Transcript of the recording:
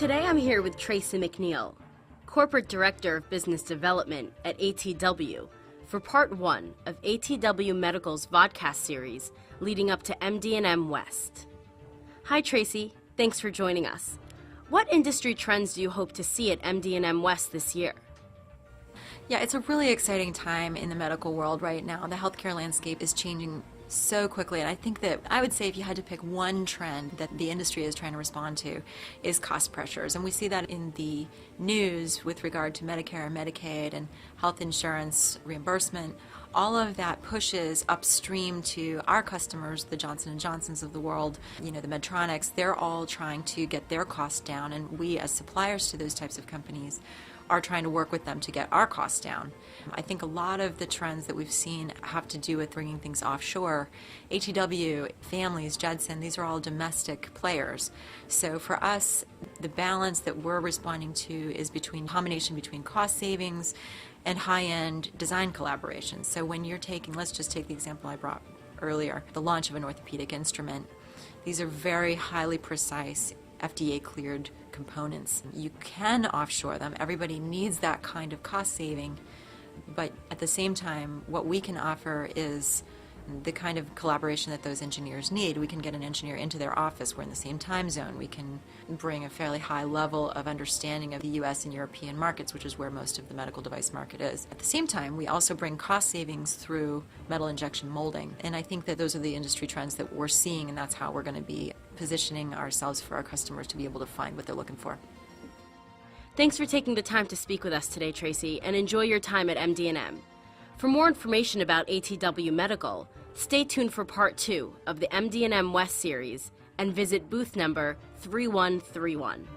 Today I'm here with Tracy McNeil, Corporate Director of Business Development at ATW, for part one of ATW Medical's vodcast series leading up to MD&M West. Hi Tracy, thanks for joining us. What industry trends do you hope to see at MD&M West this year? Yeah, it's a really exciting time in the medical world right now. The healthcare landscape is changing so quickly, and I think that I would say if you had to pick one trend that the industry is trying to respond to is cost pressures. And we see that in the news with regard to Medicare and Medicaid and health insurance reimbursement. All of that pushes upstream to our customers, the Johnson & Johnsons of the world, the Medtronics. They're all trying to get their costs down, and we as suppliers to those types of companies are trying to work with them to get our costs down. I think a lot of the trends that we've seen have to do with bringing things offshore. ATW, families, Judson, these are all domestic players. So for us, the balance that we're responding to is between combination between cost savings and high-end design collaboration. So when you're taking, let's just take the example I brought earlier, the launch of an orthopedic instrument. These are very highly precise, FDA-cleared components. You can offshore them. Everybody needs that kind of cost saving, but at the same time, what we can offer is the kind of collaboration that those engineers need. We can get an engineer into their office. We're in the same time zone. We can bring a fairly high level of understanding of the US and European markets, which is where most of the medical device market is. At the same time, we also bring cost savings through metal injection molding. And I think that those are the industry trends that we're seeing, and that's how we're going to be positioning ourselves for our customers to be able to find what they're looking for. Thanks for taking the time to speak with us today, Tracy, and enjoy your time at MD&M. For more information about ATW Medical, stay tuned for part two of the MD&M West series and visit booth number 3131.